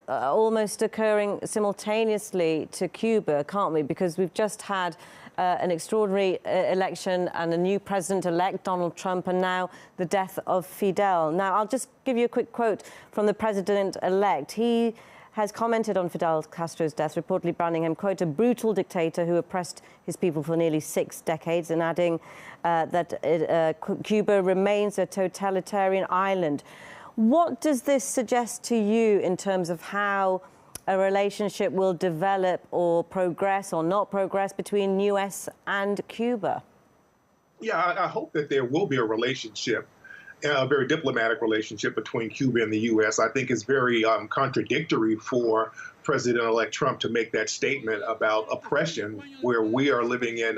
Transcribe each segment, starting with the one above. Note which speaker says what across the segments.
Speaker 1: almost occurring simultaneously to Cuba, can't we? Because we've just had an extraordinary election and a new president-elect, Donald Trump, and now the death of Fidel. Now, I'll just give you a quick quote from the president-elect. He has commented on Fidel Castro's death, reportedly branding him, quote, a brutal dictator who oppressed his people for nearly 6 decades, and adding that Cuba remains a totalitarian island. What does this suggest to you in terms of how a relationship will develop or progress or not progress between US and Cuba?
Speaker 2: Yeah, I hope that there will be a relationship, a very diplomatic relationship between Cuba and the U.S. I think it's very contradictory for President-elect Trump to make that statement about oppression, where we are living in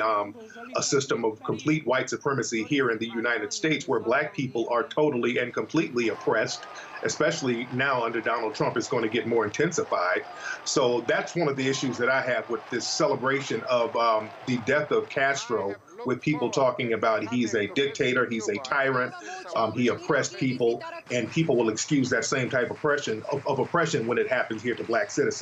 Speaker 2: a system of complete white supremacy here in the United States, where black people are totally and completely oppressed, especially now under Donald Trump. It's going to get more intensified. So that's one of the issues that I have with this celebration of the death of Castro, with people talking about he's a dictator, he's a tyrant, he oppressed people, and people will excuse that same type of oppression when it happens here to black citizens.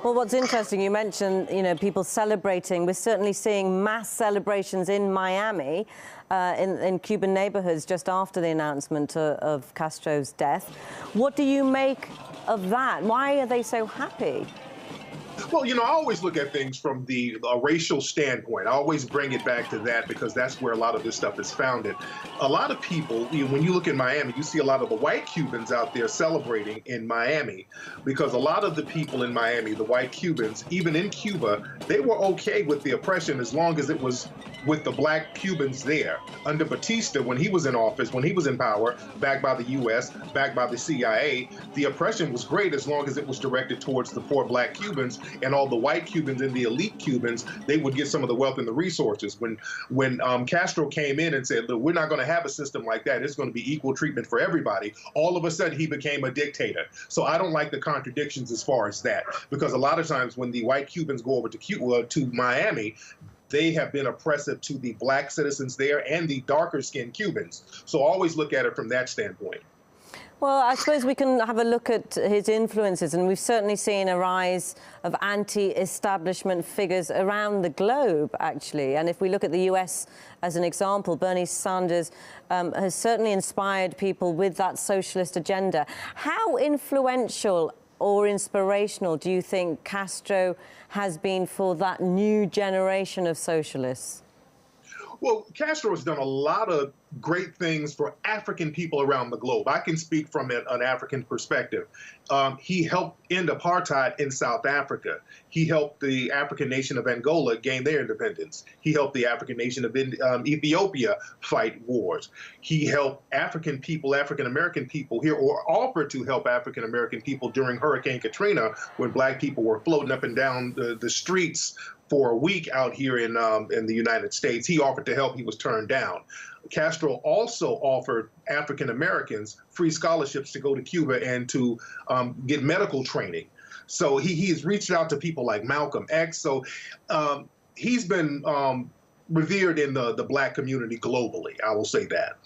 Speaker 1: Well, what's interesting, you mentioned, people celebrating. We're certainly seeing mass celebrations in Miami, in Cuban neighborhoods just after the announcement of Castro's death. What do you make of that? Why are they so happy?
Speaker 2: Well, I always look at things from the racial standpoint. I always bring it back to that because that's where a lot of this stuff is founded. A lot of people, when you look in Miami, you see a lot of the white Cubans out there celebrating in Miami, because a lot of the people in Miami, the white Cubans, even in Cuba, they were okay with the oppression as long as it was with the black Cubans there. Under Batista, when he was in office, when he was in power, backed by the U.S., backed by the CIA, the oppression was great as long as it was directed towards the poor black Cubans, and all the white Cubans and the elite Cubans, they would get some of the wealth and the resources. When Castro came in and said, look, we're not going to have a system like that, it's going to be equal treatment for everybody, all of a sudden he became a dictator. So I don't like the contradictions as far as that, because a lot of times when the white Cubans go over to Miami, they have been oppressive to the black citizens there and the darker skinned Cubans. So always look at it from that standpoint.
Speaker 1: Well, I suppose we can have a look at his influences, and we've certainly seen a rise of anti-establishment figures around the globe, actually. And if we look at the US as an example, Bernie Sanders has certainly inspired people with that socialist agenda. How influential or inspirational do you think Castro has been for that new generation of socialists?
Speaker 2: Well, Castro has done a lot of great things for African people around the globe. I can speak from an African perspective. He helped end apartheid in South Africa. He helped the African nation of Angola gain their independence. He helped the African nation of Ethiopia fight wars. He helped African people, African-American people here, or offered to help African-American people during Hurricane Katrina, when black people were floating up and down the streets for a week out here in the United States. He offered to help. He was turned down. Castro also offered African Americans free scholarships to go to Cuba and to get medical training. So he has reached out to people like Malcolm X. So he's been revered in the black community globally. I will say that.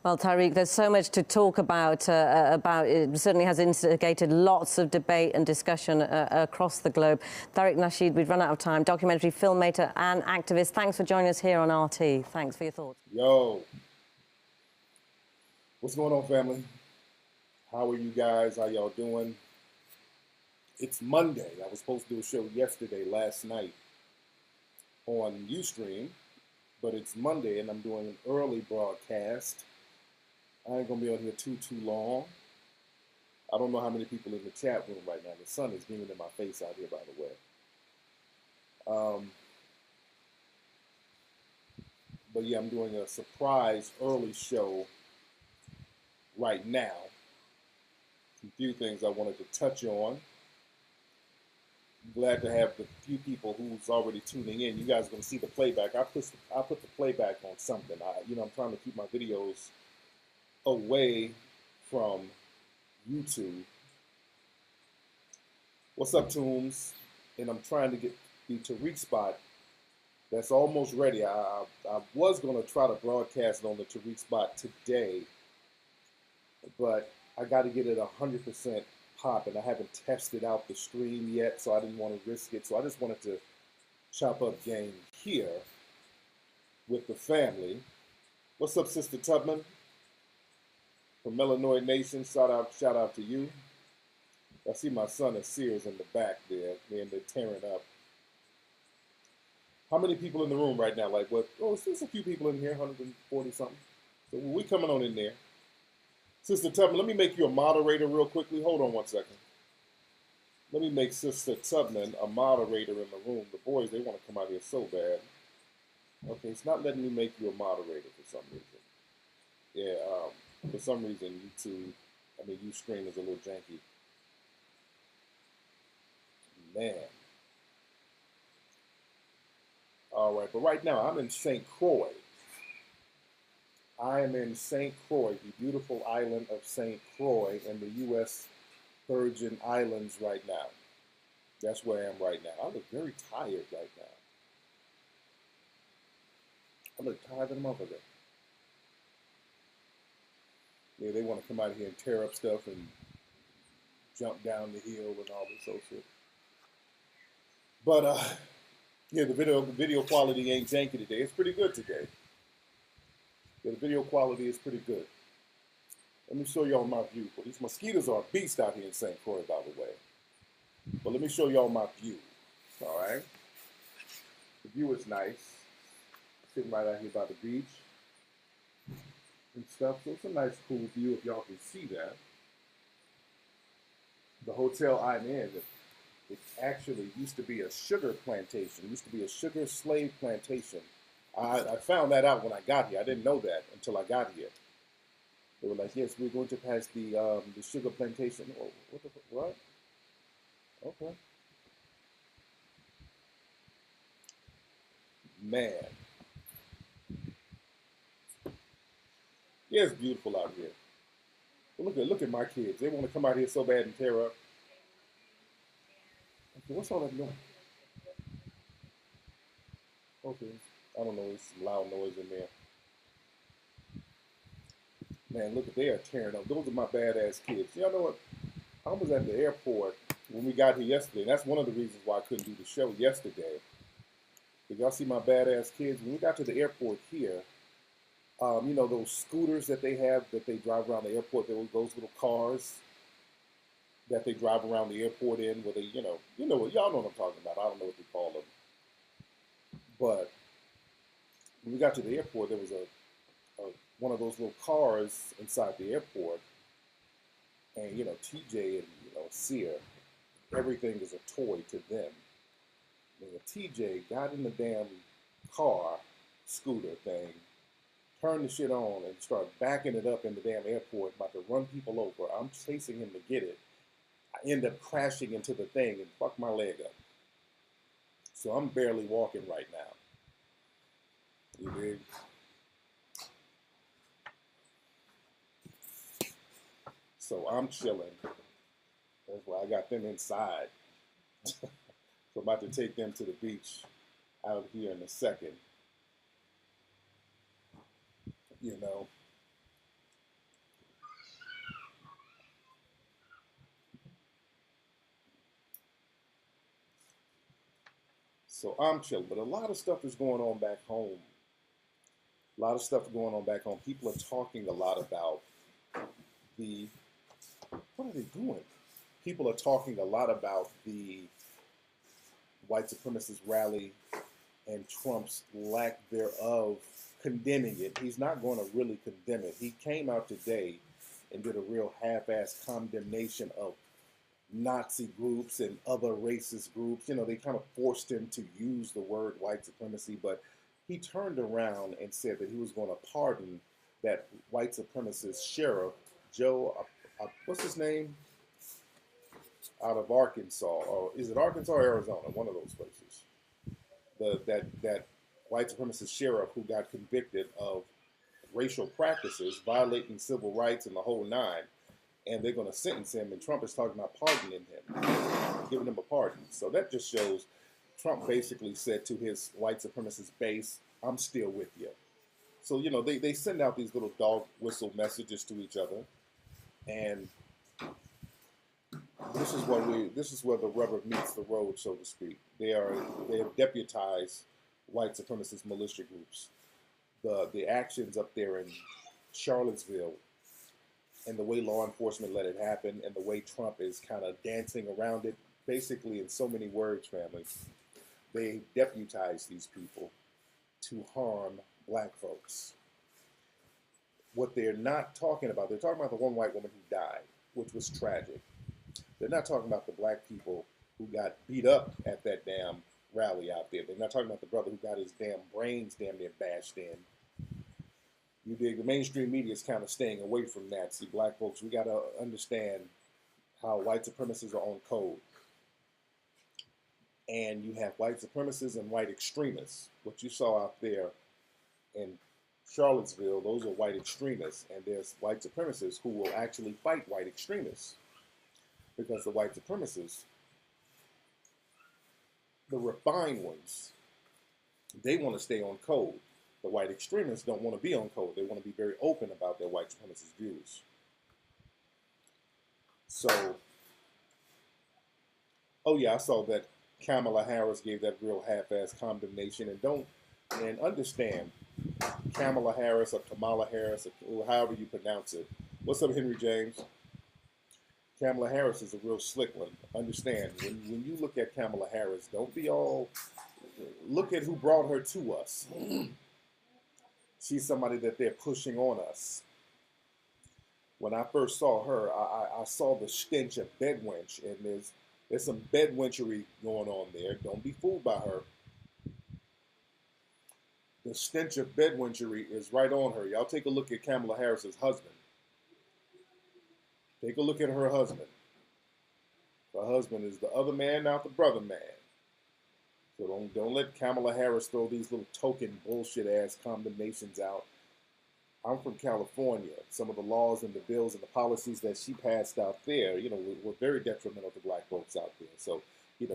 Speaker 1: Well, Tariq, there's so much to talk about. It certainly has instigated lots of debate and discussion across the globe. Tariq Nasheed, we've run out of time. Documentary filmmaker and activist. Thanks for joining us here on RT. Thanks for your thoughts.
Speaker 3: Yo, what's going on, family? How are you guys? How y'all doing? It's Monday. I was supposed to do a show last night on Ustream, but it's Monday and I'm doing an early broadcast. I ain't gonna be on here too long. I don't know how many people in the chat room right now. The sun is beaming in my face out here, by the way. But yeah, I'm doing a surprise early show right now. A few things I wanted to touch on. I'm glad to have the few people who's already tuning in. You guys are gonna see the playback. I put the playback on something. I'm trying to keep my videos away from YouTube. What's up, Toombs? And I'm trying to get the Tariq spot that's almost ready. I was going to try to broadcast it on the Tariq spot today, but I got to get it 100% pop, and I haven't tested out the stream yet, so I didn't want to risk it. So I just wanted to chop up game here with the family. What's up, Sister Tubman? From Melanoid Nation, shout out to you. I see my son and Sears in the back there, man, they're tearing up. How many people in the room right now? Like what? Oh, there's a few people in here, 140 something. So we coming on in there. Sister Tubman, let me make you a moderator real quickly. Hold on one second. Let me make Sister Tubman a moderator in the room. The boys, they want to come out here so bad. Okay, it's not letting me make you a moderator for some reason. Yeah, for some reason, Ustream is a little janky. Man. All right, but right now I'm in St. Croix. I am in St. Croix, the beautiful island of St. Croix in the U.S. Virgin Islands right now. That's where I am right now. I look very tired right now. I look tired than a motherfucker. Yeah, they want to come out here and tear up stuff and jump down the hill and all this sort of shit. But yeah, the video quality ain't janky today. It's pretty good today. Yeah, the video quality is pretty good. Let me show y'all my view. Well, these mosquitoes are a beast out here in St. Croix, by the way. But let me show y'all my view. All right. The view is nice. Sitting right out here by the beach and stuff. So it's a nice, cool view if y'all can see that. The hotel I'm in, it actually used to be a sugar plantation. It used to be a sugar slave plantation. I found that out when I got here. I didn't know that until I got here. They were like, yes, we're going to pass the sugar plantation. Oh, what? Okay. Man. Yeah, it's beautiful out here. But look at my kids. They want to come out here so bad and tear up. Okay, what's all that noise? Okay. I don't know, there's some loud noise in there. Man, look, they are tearing up. Those are my badass kids. Y'all know what? I was at the airport when we got here yesterday, and that's one of the reasons why I couldn't do the show yesterday. Did y'all see my badass kids? When we got to the airport here, you know, those scooters that they have that they drive around the airport, those little cars that they drive around the airport in, where they, y'all know what I'm talking about. I don't know what they call them. But when we got to the airport, there was one of those little cars inside the airport, and TJ and Sear, everything is a toy to them. And TJ got in the damn car, scooter thing, turned the shit on, and started backing it up in the damn airport, about to run people over. I'm chasing him to get it. I end up crashing into the thing and fuck my leg up. So I'm barely walking right now. You dig? So I'm chilling. That's why I got them inside. So I'm about to take them to the beach out here in a second. So I'm chilling. But a lot of stuff is going on back home. A lot of stuff going on back home. People are talking a lot about what are they doing? People are talking a lot about the white supremacist rally and Trump's lack thereof condemning it. He's not going to really condemn it. He came out today and did a real half-ass condemnation of Nazi groups and other racist groups. They kind of forced him to use the word white supremacy, but he turned around and said that he was going to pardon that white supremacist sheriff, Joe, what's his name? Out of Arkansas, or is it Arkansas or Arizona? One of those places. That white supremacist sheriff who got convicted of racial practices, violating civil rights and the whole nine, and they're going to sentence him. And Trump is talking about pardoning him, giving him a pardon. So that just shows Trump basically said to his white supremacist base, "I'm still with you." So they send out these little dog whistle messages to each other, and this is where the rubber meets the road, so to speak. They have deputized white supremacist militia groups. The actions up there in Charlottesville and the way law enforcement let it happen and the way Trump is kind of dancing around it, basically in so many words, family, they deputize these people to harm black folks. What they're not talking about, they're talking about the one white woman who died, which was tragic. They're not talking about the black people who got beat up at that damn rally out there. They're not talking about the brother who got his damn brains damn near bashed in. You dig? The mainstream media is kind of staying away from that. See, black folks, we got to understand how white supremacists are on code. And you have white supremacists and white extremists. What you saw out there in Charlottesville, those are white extremists. And there's white supremacists who will actually fight white extremists. Because the white supremacists, the refined ones, they want to stay on code. The white extremists don't want to be on code. They want to be very open about their white supremacist views. So, oh yeah, I saw that Kamala Harris gave that real half-ass condemnation. And understand, Kamala Harris or Kamala Harris, or however you pronounce it. What's up, Henry James? Kamala Harris is a real slick one. Understand, when you look at Kamala Harris, don't be all, look at who brought her to us. She's somebody that they're pushing on us. When I first saw her, I saw the stench of bedwench, and there's some bedwenchery going on there. Don't be fooled by her. The stench of bedwenchery is right on her. Y'all take a look at Kamala Harris's husband. Take a look at her husband. Her husband is the other man, not the brother man. So don't let Kamala Harris throw these little token bullshit ass condemnations out. I'm from California. Some of the laws and the bills and the policies that she passed out there, were very detrimental to black folks out there. So,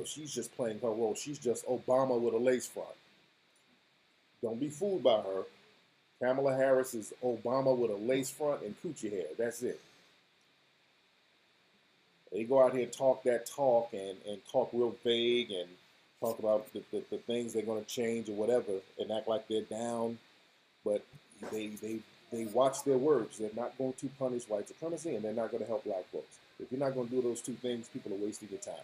Speaker 3: she's just playing her role. She's just Obama with a lace front. Don't be fooled by her. Kamala Harris is Obama with a lace front and coochie hair. That's it. They go out here and talk that talk and talk real vague and talk about the things they're going to change or whatever and act like they're down. But they watch their words. They're not going to punish white supremacy and they're not going to help black folks. If you're not going to do those two things, people are wasting your time.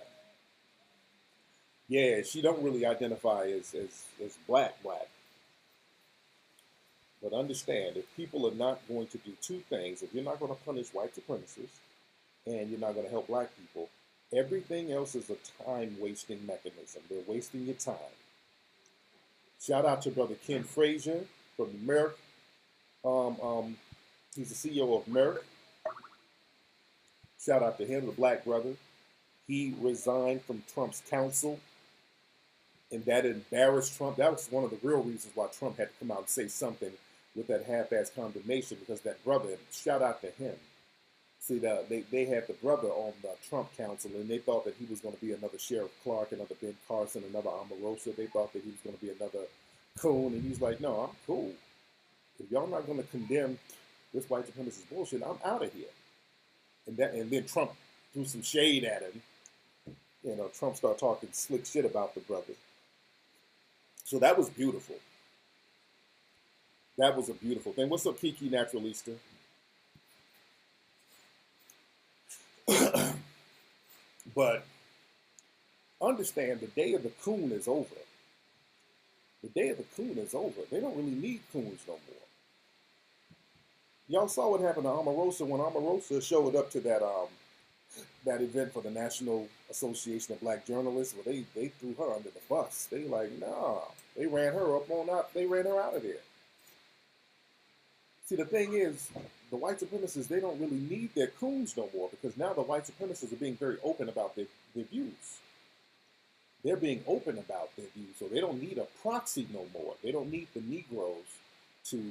Speaker 3: Yeah, she don't really identify as black. But understand, if people are not going to do two things, if you're not going to punish white supremacists and you're not going to help black people, everything else is a time-wasting mechanism. They're wasting your time. Shout out to Brother Ken Frazier from Merck. He's the CEO of Merck. Shout out to him, the black brother. He resigned from Trump's council, and that embarrassed Trump. That was one of the real reasons why Trump had to come out and say something with that half-ass condemnation, because that brother, shout out to him. See, they had the brother on the Trump council, and they thought that he was going to be another Sheriff Clark, another Ben Carson, another Omarosa. They thought that he was going to be another coon, and he's like, no, I'm cool. If y'all not going to condemn this white supremacist bullshit, I'm out of here. And then Trump threw some shade at him. Trump started talking slick shit about the brother. So that was beautiful. That was a beautiful thing. What's up, Kiki Naturalista? But understand, the day of the coon is over. The day of the coon is over. They don't really need coons no more. Y'all saw what happened to Omarosa when Omarosa showed up to that event for the National Association of Black Journalists. Well, they threw her under the bus. They like, nah. They ran her up on out. They ran her out of there. See, the thing is, the white supremacists, they don't really need their coons no more, because now the white supremacists are being very open about their views. They're being open about their views, so they don't need a proxy no more. They don't need the Negroes to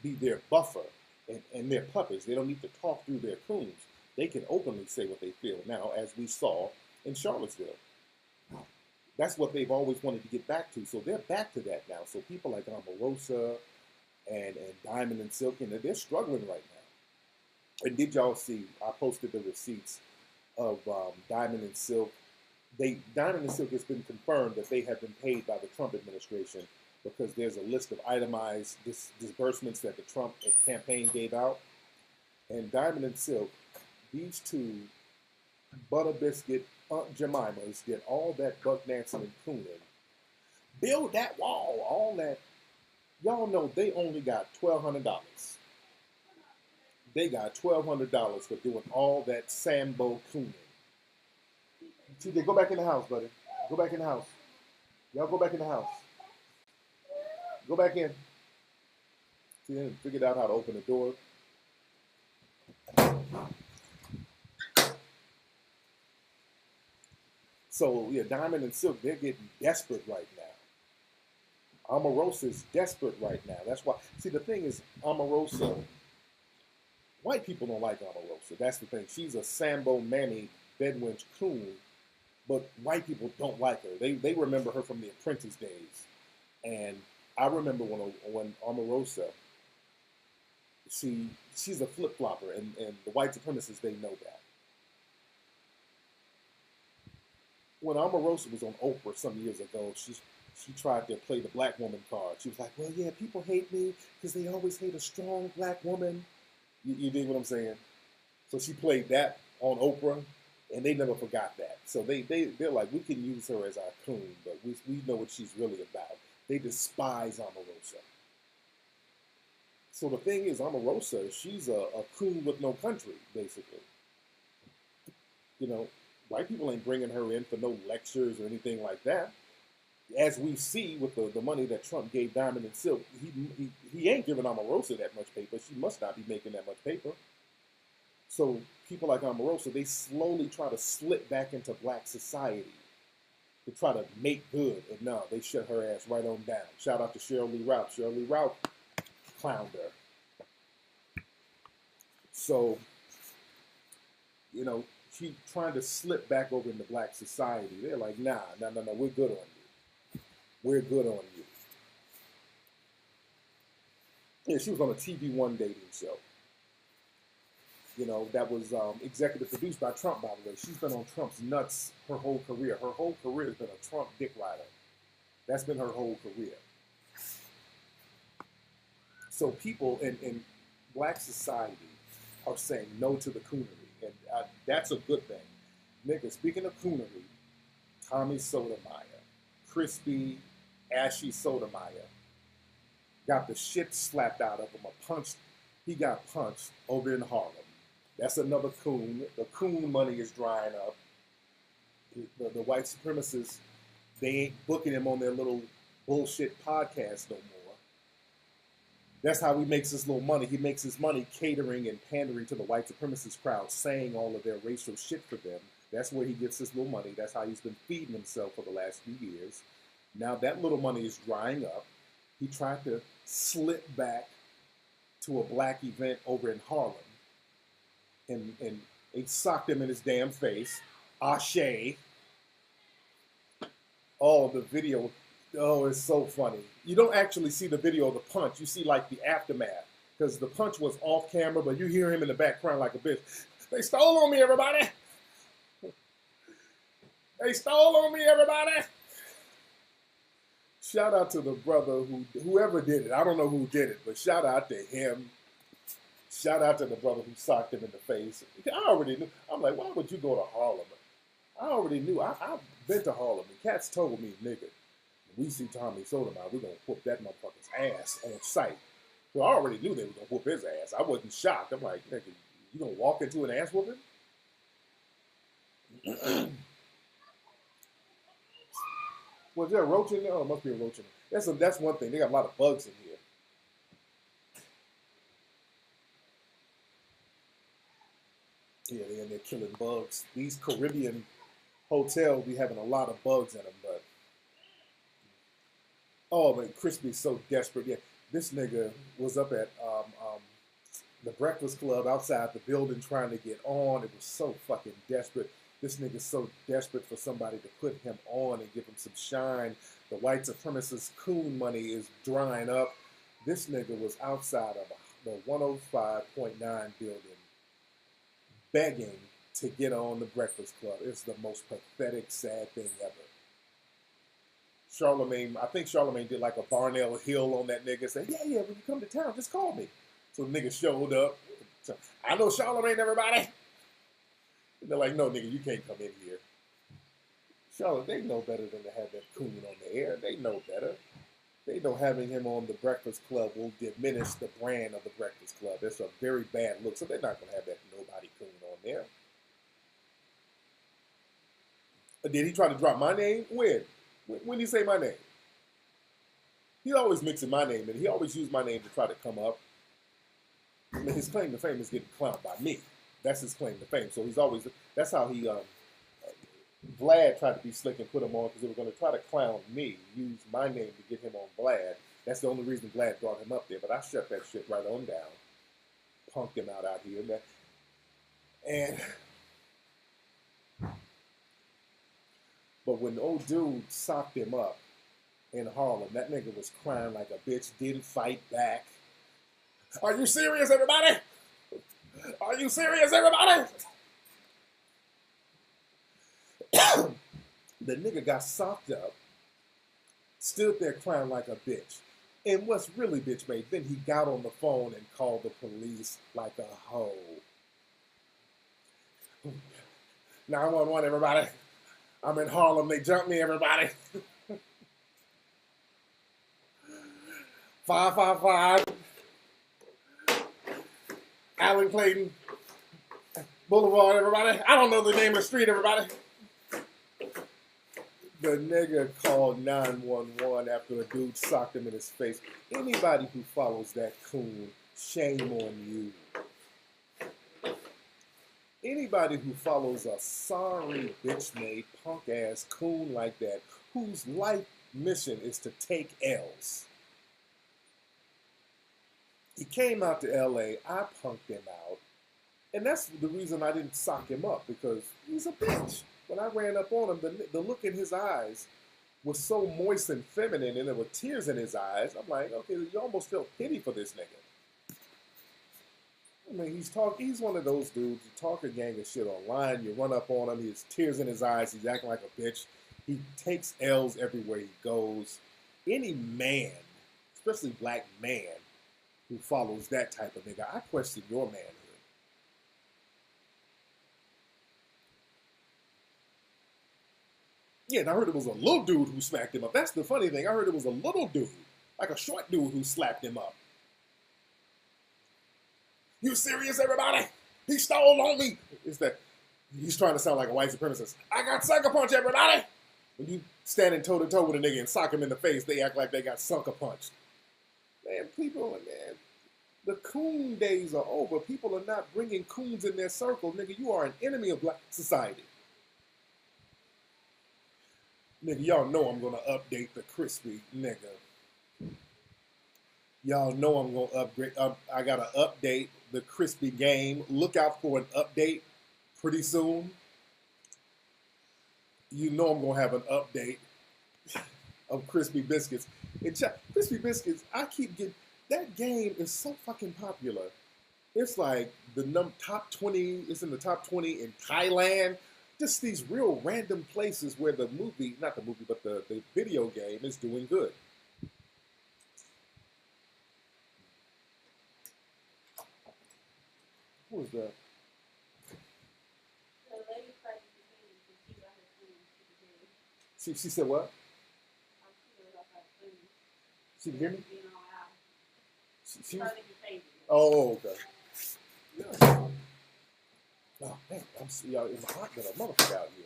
Speaker 3: be their buffer and their puppets. They don't need to talk through their coons. They can openly say what they feel now, as we saw in Charlottesville. That's what they've always wanted to get back to, so they're back to that now. So people like Omarosa and Diamond and Silk, and they're struggling right now. And did y'all see, I posted the receipts of Diamond and Silk. Diamond and Silk has been confirmed that they have been paid by the Trump administration because there's a list of itemized disbursements that the Trump campaign gave out. And Diamond and Silk, these two Butter Biscuit Aunt Jemimas did all that buck dancing and cooning. Build that wall, all that. Y'all know they only got $1,200. They got $1,200 for doing all that Sambo cooning. TJ, go back in the house, buddy. Go back in the house. Y'all go back in the house. Go back in. See, they figured out how to open the door. So, yeah, Diamond and Silk, they're getting desperate right now. Omarosa's desperate right now. That's why. See, the thing is, Omarosa, white people don't like Omarosa. That's the thing. She's a Sambo Mammy Bedouin coon, but white people don't like her. They remember her from the Apprentice days. And I remember when Omarosa, she's a flip-flopper, and the white supremacists, they know that. When Omarosa was on Oprah some years ago, she tried to play the black woman card. She was like, well, yeah, people hate me because they always hate a strong black woman. You dig what I'm saying? So she played that on Oprah, and they never forgot that. So they're like, we can use her as our coon, but we know what she's really about. They despise Omarosa. So the thing is, Omarosa, she's a coon with no country, basically. You know, white people ain't bringing her in for no lectures or anything like that. As we see with the money that Trump gave Diamond and Silk, he ain't giving Omarosa that much paper. She must not be making that much paper. So people like Omarosa, they slowly try to slip back into black society to try to make good. And no, they shut her ass right on down. Shout out to Cheryl Lee Ralph. Cheryl Lee Ralph clowned her. So, you know, she trying to slip back over into black society. They're like, nah, we're good on you. We're good on you. Yeah, she was on a TV One dating show. You know, that was executive produced by Trump, by the way. She's been on Trump's nuts her whole career. Her whole career has been a Trump dick rider. That's been her whole career. So people in black society are saying no to the coonery. And that's a good thing. Nigga, speaking of coonery, Tommy Sotomayor, crispy, ashy Sotomayor, got the shit slapped out of him. He got punched over in Harlem. That's another coon. The coon money is drying up. The white supremacists, they ain't booking him on their little bullshit podcast no more. That's how he makes his little money. He makes his money catering and pandering to the white supremacist crowd, saying all of their racial shit for them. That's where he gets his little money. That's how he's been feeding himself for the last few years. Now that little money is drying up. He tried to slip back to a black event over in Harlem. And they socked him in his damn face. Ashe. Oh, the video. Oh, it's so funny. You don't actually see the video of the punch. You see, like, the aftermath. Because the punch was off camera, but you hear him in the background like a bitch. They stole on me, everybody. They stole on me, everybody. Shout out to the brother whoever did it. I don't know who did it, but shout out to him. Shout out to the brother who socked him in the face. I already knew. I'm like, why would you go to Harlem? I already knew. I've been to Harlem. The cats told me, nigga, we see Tommy Sotomayor, we're going to whoop that motherfucker's ass on sight. So I already knew they were going to whoop his ass. I wasn't shocked. I'm like, nigga, you going to walk into an ass whooping? Was there a roach in there? Oh, it must be a roach in there. That's one thing. They got a lot of bugs in here. Yeah, they're in there killing bugs. These Caribbean hotels be having a lot of bugs in them, but oh man, Crispy's so desperate. Yeah, this nigga was up at the Breakfast Club outside the building trying to get on. It was so fucking desperate. This nigga's so desperate for somebody to put him on and give him some shine. The white supremacist coon money is drying up. This nigga was outside of the 105.9 building begging to get on the Breakfast Club. It's the most pathetic, sad thing ever. Charlemagne, I think Charlemagne did like a Barnell Hill on that nigga, saying, yeah, when you come to town, just call me. So the nigga showed up. So, I know Charlemagne, everybody. And they're like, no, nigga, you can't come in here. Charlotte, they know better than to have that coon on the air. They know better. They know having him on the Breakfast Club will diminish the brand of the Breakfast Club. That's a very bad look. So they're not going to have that nobody coon on there. Did he try to drop my name? When? When did he say my name? He always mixing my name, and he always used my name to try to come up. I mean, his claim to fame is getting clowned by me. That's his claim to fame. So he's always, that's how he, Vlad tried to be slick and put him on because they were going to try to clown me, use my name to get him on Vlad. That's the only reason Vlad brought him up there. But I shut that shit right on down. Punked him out here. But when old dude socked him up in Harlem, that nigga was crying like a bitch, didn't fight back. Are you serious, everybody? Are you serious, everybody? The nigga got socked up, stood there crying like a bitch. And what's really bitch made, then he got on the phone and called the police like a hoe. 911, everybody. I'm in Harlem, they jumped me, everybody. 555. Allen Clayton Boulevard, everybody. I don't know the name of the street, everybody. The nigga called 911 after a dude socked him in his face. Anybody who follows that coon, shame on you. Anybody who follows a sorry, bitch-made, punk-ass coon like that, whose life mission is to take L's. He came out to L.A., I punked him out, and that's the reason I didn't sock him up, because he's a bitch. When I ran up on him, the look in his eyes was so moist and feminine, and there were tears in his eyes. I'm like, okay, you almost feel pity for this nigga. I mean, he's one of those dudes, you talk a gang of shit online, you run up on him, he has tears in his eyes, he's acting like a bitch. He takes L's everywhere he goes. Any man, especially black man, who follows that type of nigga, I question your manhood. Yeah, and I heard it was a little dude who smacked him up. That's the funny thing. I heard it was a little dude, like a short dude who slapped him up. You serious, everybody? He stole on me. It's that he's trying to sound like a white supremacist. I got sucker punch, everybody. When you standing toe to toe with a nigga and sock him in the face, they act like they got sucker punched. Man, the coon days are over. People are not bringing coons in their circle. Nigga, you are an enemy of black society. Nigga, y'all know I'm going to update the crispy nigga. Y'all know I'm going to upgrade. I got to update the crispy game. Look out for an update pretty soon. You know I'm going to have an update of crispy biscuits. And crispy biscuits, I keep getting, that game is so fucking popular. It's like the top 20, it's in the top 20 in Thailand. Just these real random places where the movie, not the movie, but the video game is doing good. Who was that? She said what? She can hear me? She was, oh, okay. Yeah. Oh, man, y'all, it's hot than a motherfucker out here.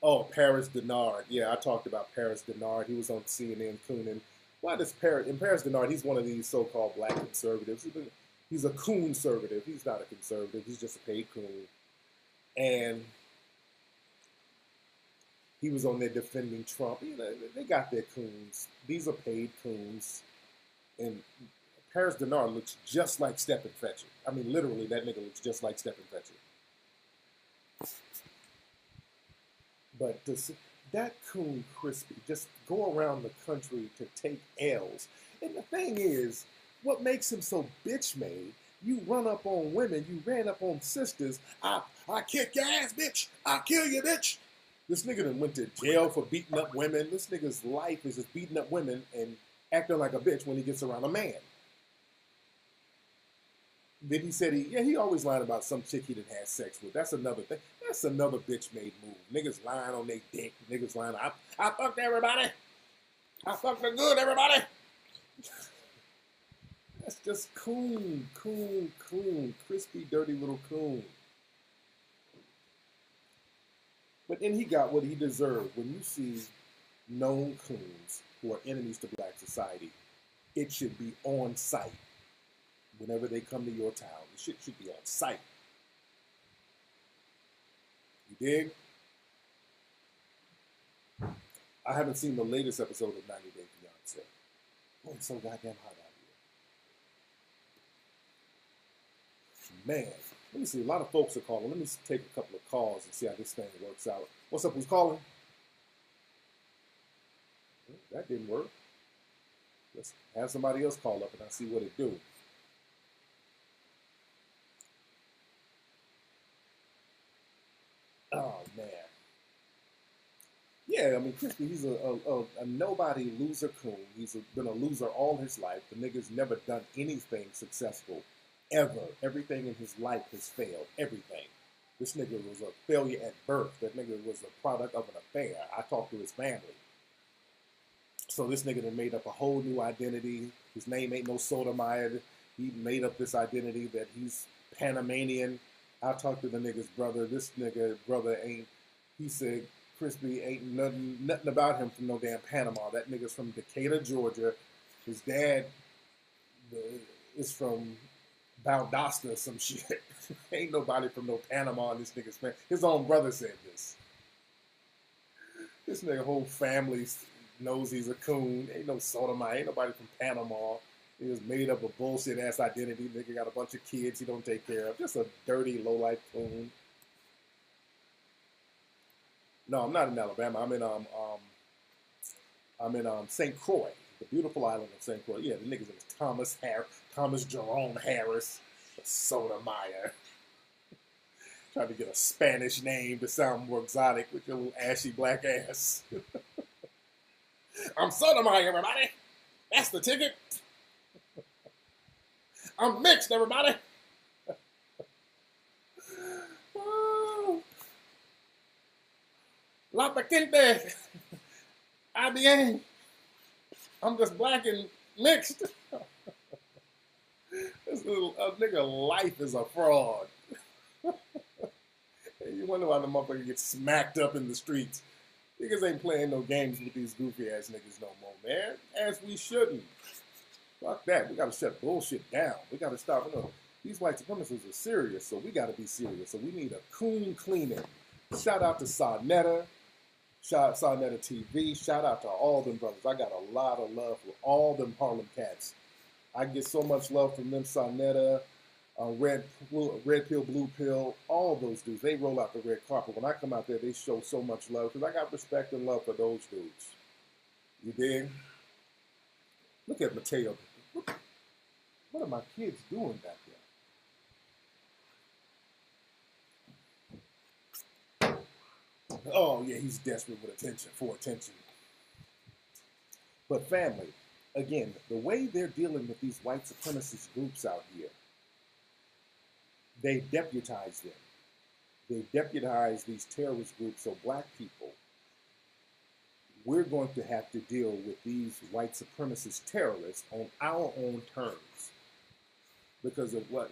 Speaker 3: Oh, Paris Denard. Yeah, I talked about Paris Denard. He was on CNN cooning. Why does Paris Denard, he's one of these so-called black conservatives. He's a coon-servative. He's not a conservative. He's just a paid coon. And he was on there defending Trump. You know, they got their coons. These are paid coons. And Paris Denard looks just like Stephen Fetcher. I mean, literally, that nigga looks just like Stephen Fetcher. But that coon crispy just go around the country to take L's. And the thing is, what makes him so bitch-made, you run up on women, you ran up on sisters, I kick your ass, bitch, I kill you, bitch. This nigga done went to jail for beating up women. This nigga's life is just beating up women and acting like a bitch when he gets around a man. Then he said he always lied about some chick he done had sex with. That's another thing. That's another bitch-made move. Niggas lying on their dick. Niggas lying, I fucked everybody. I fucked the good, everybody. That's just coon, crispy, dirty little coon. But then he got what he deserved. When you see known coons who are enemies to black society, it should be on sight. Whenever they come to your town, the shit should be on sight. You dig? I haven't seen the latest episode of 90 Day Fiancé. Oh, it's so goddamn hot out here. Man, let me see. A lot of folks are calling. Let me take a couple of calls and see how this thing works out. What's up? Who's calling? That didn't work. Let's have somebody else call up and I'll see what it do. Oh, man. Yeah, I mean, Crispy, he's a nobody loser coon. He's been a loser all his life. The nigga's never done anything successful, ever. Everything in his life has failed. Everything. This nigga was a failure at birth. That nigga was a product of an affair. I talked to his family. So this nigga done made up a whole new identity. His name ain't no Sotomayor. He made up this identity that he's Panamanian. I talked to the nigga's brother. This nigga brother ain't, he said, Crispy ain't nothing about him from no damn Panama. That nigga's from Decatur, Georgia. His dad is from Valdosta or some shit. Ain't nobody from no Panama in this nigga's family. His own brother said this. This nigga whole family knows he's a coon. Ain't no Sotomayor. Ain't nobody from Panama. He just made up a bullshit ass identity. Nigga got a bunch of kids he don't take care of. Just a dirty, low life coon. No, I'm not in Alabama. I'm in St. Croix, the beautiful island of St. Croix. Yeah, the niggas is Thomas Jerome Harris, Sotomayor. Trying to get a Spanish name to sound more exotic with your little ashy black ass. I'm Sotomayor, everybody. That's the ticket. I'm mixed, everybody. Oh. La Paquinte. IBA. I'm just black and mixed. This little nigga life is a fraud. You wonder why the motherfucker gets smacked up in the streets. Niggas ain't playing no games with these goofy ass niggas no more, man. As we shouldn't. Fuck that. We gotta shut bullshit down. We gotta stop. You know, these white supremacists are serious, so we gotta be serious. So we need a coon cleaning. Shout out to Sarnetta. Shout out Sarnetta TV. Shout out to all them brothers. I got a lot of love for all them Harlem cats. I get so much love from them, Sarnetta, Red Pill, Blue Pill, all those dudes. They roll out the red carpet. When I come out there, they show so much love because I got respect and love for those dudes. You dig? Look at Mateo. What are my kids doing back there? Oh, yeah, he's desperate for attention. But family, again, the way they're dealing with these white supremacist groups out here, they deputize them. They deputize these terrorist groups, so black people, we're going to have to deal with these white supremacist terrorists on our own terms. Because of what,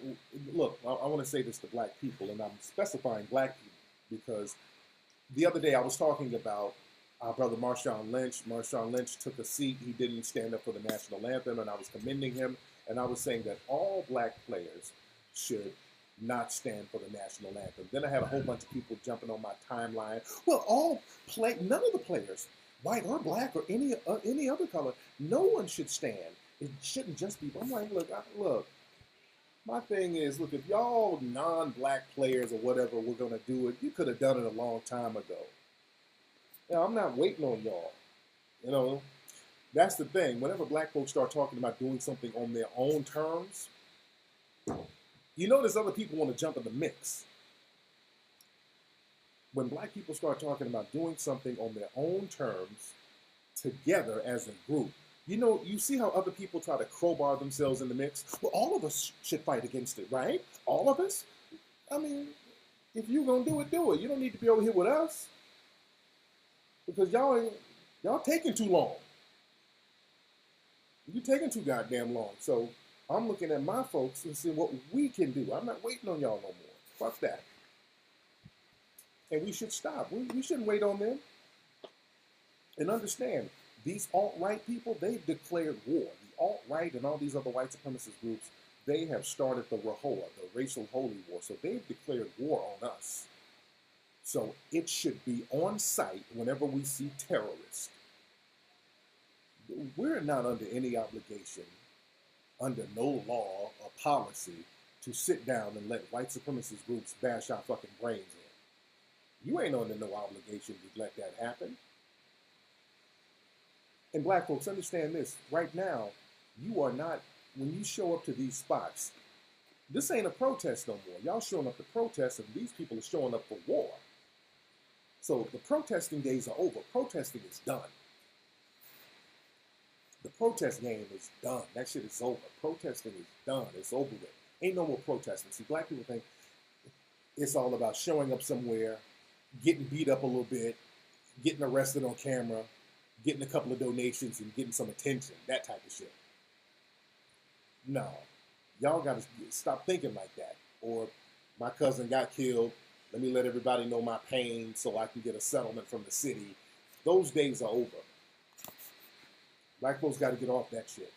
Speaker 3: look, I want to say this to black people, and I'm specifying black people because the other day I was talking about our brother Marshawn Lynch. Marshawn Lynch took a seat. He didn't stand up for the national anthem, and I was commending him. And I was saying that all black players should not stand for the national anthem. Then I had a whole bunch of people jumping on my timeline. Well, none of the players, white or black or any other color, no one should stand. It shouldn't just be. I'm like, look. My thing is, look, if y'all non-black players or whatever were gonna do it, you could have done it a long time ago. Now, I'm not waiting on y'all. You know, That's the thing. Whenever black folks start talking about doing something on their own terms, you notice other people want to jump in the mix. When black people start talking about doing something on their own terms, together as a group, you know, you see how other people try to crowbar themselves in the mix? Well, all of us should fight against it, right? All of us? I mean, if you're going to do it, do it. You don't need to be over here with us. Because y'all taking too long. You're taking too goddamn long. So I'm looking at my folks and seeing what we can do. I'm not waiting on y'all no more. Fuck that. And we should stop. We shouldn't wait on them. And understand, these alt-right people, they've declared war. The alt-right and all these other white supremacist groups, they have started the RAHOA, the racial holy war. So they've declared war on us. So it should be on sight whenever we see terrorists. We're not under any obligation, under no law or policy, to sit down and let white supremacist groups bash our fucking brains in. You ain't under no obligation to let that happen. And black folks, understand this. Right now, you are not, when you show up to these spots, this ain't a protest no more. Y'all showing up to protest, and these people are showing up for war. So the protesting days are over. Protesting is done. The protest game is done. That shit is over. Protesting is done. It's over with. Ain't no more protesting. See, black people think it's all about showing up somewhere, getting beat up a little bit, getting arrested on camera, getting a couple of donations and getting some attention, that type of shit. No, y'all got to stop thinking like that. Or my cousin got killed. Let me let everybody know my pain so I can get a settlement from the city. Those days are over. Black folks got to get off that shit.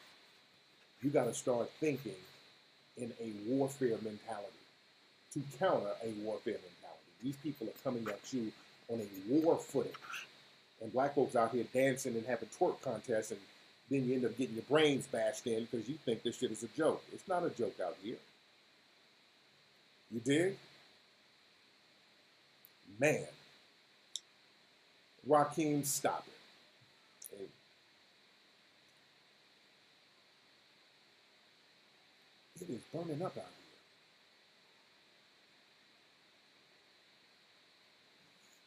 Speaker 3: You got to start thinking in a warfare mentality to counter a warfare mentality. These people are coming at you on a war footing. And black folks out here dancing and having twerk contests, and then you end up getting your brains bashed in because you think this shit is a joke. It's not a joke out here. You dig? Man. Rakeem, stop it. Hey. It is burning up out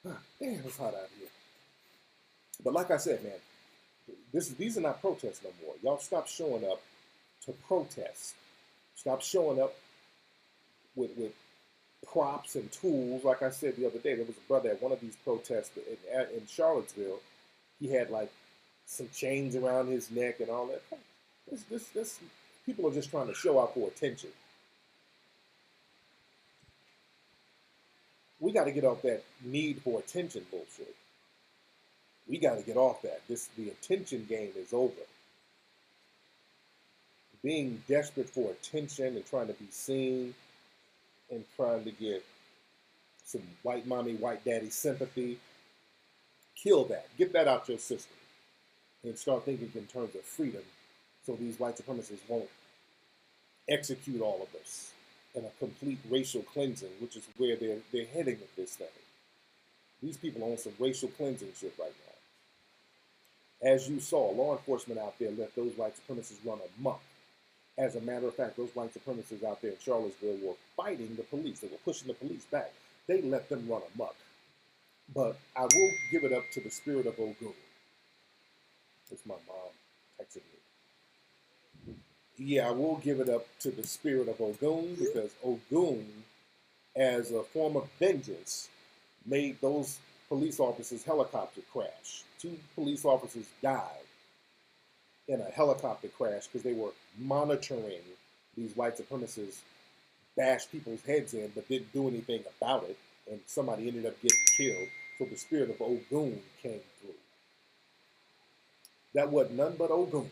Speaker 3: here. Damn, it's hot out here. But like I said, man, these are not protests no more. Y'all stop showing up to protest. Stop showing up with props and tools. Like I said the other day, there was a brother at one of these protests in Charlottesville. He had like some chains around his neck and all that. This people are just trying to show out for attention. We got to get off that need for attention bullshit. We got to get off that. The attention game is over. Being desperate for attention and trying to be seen and trying to get some white mommy, white daddy sympathy, kill that. Get that out your system and start thinking in terms of freedom so these white supremacists won't execute all of us in a complete racial cleansing, which is where they're heading with this thing. These people are on some racial cleansing shit right now. As you saw, law enforcement out there let those white supremacists run amok. As a matter of fact, those white supremacists out there in Charlottesville were fighting the police. They were pushing the police back. They let them run amok. But I will give it up to the spirit of Ogun. It's my mom texting me. Yeah, I will give it up to the spirit of Ogun because Ogun, as a form of vengeance, made those police officers' helicopter crash. 2 police officers died in a helicopter crash because they were monitoring these white supremacists bash people's heads in but didn't do anything about it, and somebody ended up getting killed. So the spirit of Ogun came through. That wasn't none but Ogun.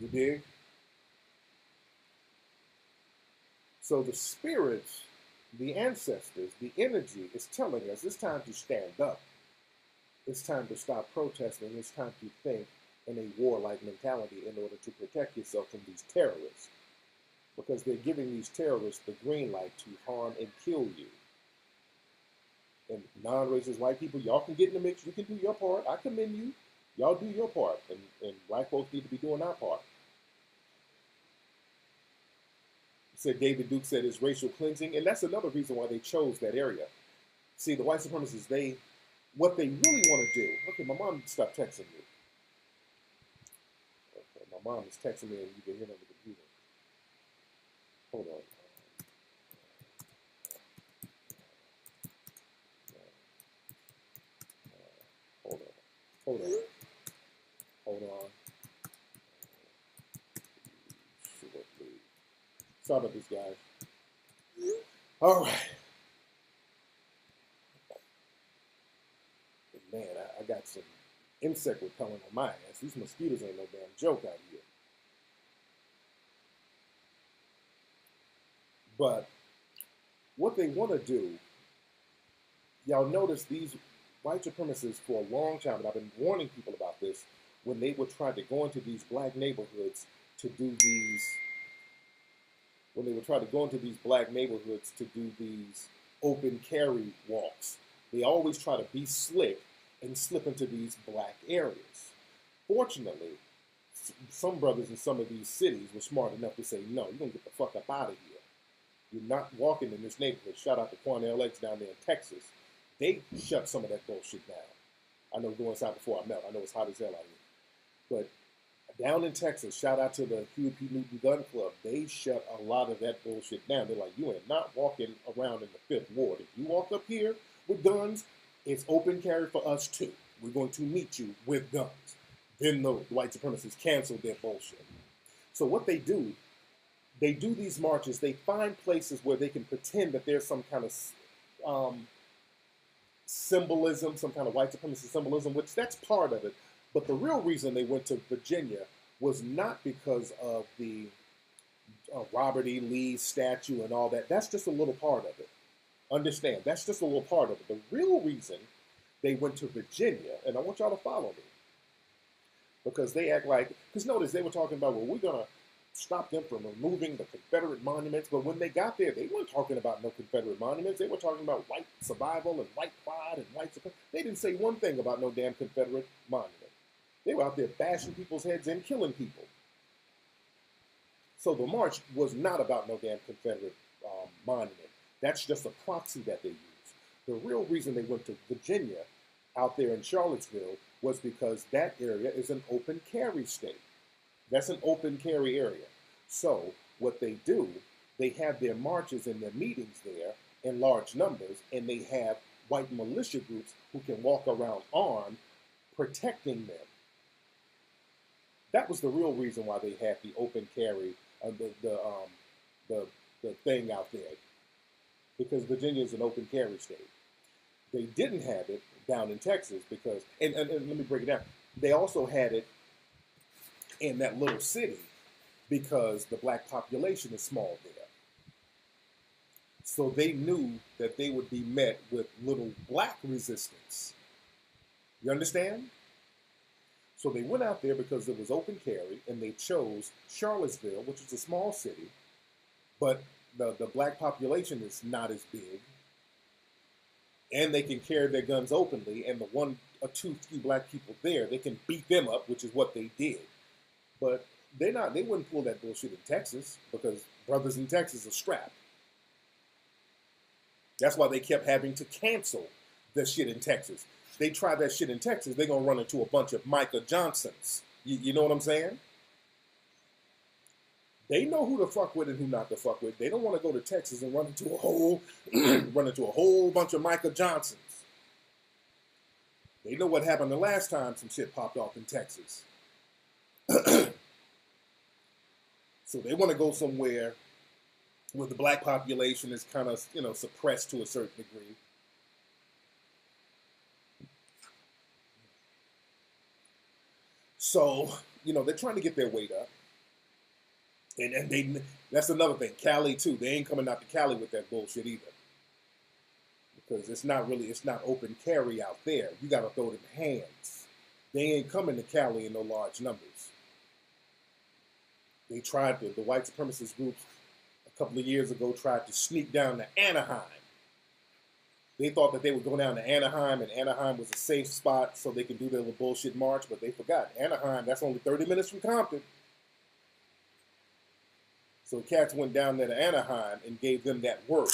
Speaker 3: You dig? So the spirits, the ancestors, the energy is telling us it's time to stand up. It's time to stop protesting. It's time to think in a warlike mentality in order to protect yourself from these terrorists. Because they're giving these terrorists the green light to harm and kill you. And non-racist white people, y'all can get in the mix. You can do your part. I commend you. Y'all do your part. And white folks need to be doing our part. Said David Duke said it's racial cleansing. And that's another reason why they chose that area. See, the white supremacists, what they really want to do. Okay, my mom stopped texting me. Okay, my mom is texting me and you can hear it on the computer. Hold on. Hold on. Hold on. Hold on. Sorry about this, guys. All right. Man, I got some insect repellent on my ass. These mosquitoes ain't no damn joke out here. But what they want to do, y'all notice these white supremacists for a long time, and I've been warning people about this, when they would try to go into these black neighborhoods to do these, open carry walks, they always try to be slick and slip into these black areas. Fortunately, some brothers in some of these cities were smart enough to say, no, you're going to get the fuck up out of here. You're not walking in this neighborhood. Shout out to Cornell X down there in Texas. They shut some of that bullshit down. I know going inside before I melt. I know it's hot as hell out here. But down in Texas, shout out to the Huey P. Newton Gun Club. They shut a lot of that bullshit down. They're like, you ain't not walking around in the 5th Ward. If you walk up here with guns, it's open carry for us too. We're going to meet you with guns. Then the white supremacists canceled their bullshit. So what they do these marches. They find places where they can pretend that there's some kind of symbolism, some kind of white supremacy symbolism, which that's part of it. But the real reason they went to Virginia was not because of the Robert E. Lee statue and all that. That's just a little part of it. Understand, that's just a little part of it. The real reason they went to Virginia, and I want y'all to follow me, because they act like, because notice they were talking about, well, we're going to stop them from removing the Confederate monuments. But when they got there, they weren't talking about no Confederate monuments. They were talking about white survival and white pride and white supremacy. They didn't say one thing about no damn Confederate monument. They were out there bashing people's heads in, killing people. So the march was not about no damn Confederate monument. That's just a proxy that they used. The real reason they went to Virginia out there in Charlottesville was because that area is an open carry state. That's an open carry area. So what they do, they have their marches and their meetings there in large numbers, and they have white militia groups who can walk around armed, protecting them. That was the real reason why they had the open carry, the thing out there, because Virginia is an open carry state. They didn't have it down in Texas because, and let me break it down. They also had it in that little city because the black population is small there. So they knew that they would be met with little black resistance. You understand? So they went out there because it was open carry, and they chose Charlottesville, which is a small city, but the black population is not as big, and they can carry their guns openly, and the one or two few black people there, they can beat them up, which is what they did. But they wouldn't pull that bullshit in Texas because brothers in Texas are strapped. That's why they kept having to cancel the shit in Texas. They try that shit in Texas, they're going to run into a bunch of Micah Johnsons. You know what I'm saying? They know who to fuck with and who not to fuck with. They don't want to go to Texas and run into a whole bunch of Micah Johnsons. They know what happened the last time some shit popped off in Texas. So they want to go somewhere where the black population is kind of, suppressed to a certain degree. So, they're trying to get their weight up. And that's another thing. Cali, too. They ain't coming out to Cali with that bullshit either. Because it's not open carry out there. You got to throw them hands. They ain't coming to Cali in no large numbers. They tried the white supremacist groups a couple of years ago tried to sneak down to Anaheim. They thought that they would go down to Anaheim, and Anaheim was a safe spot so they could do their little bullshit march, but they forgot. Anaheim, that's only 30 minutes from Compton. So cats went down there to Anaheim and gave them that word.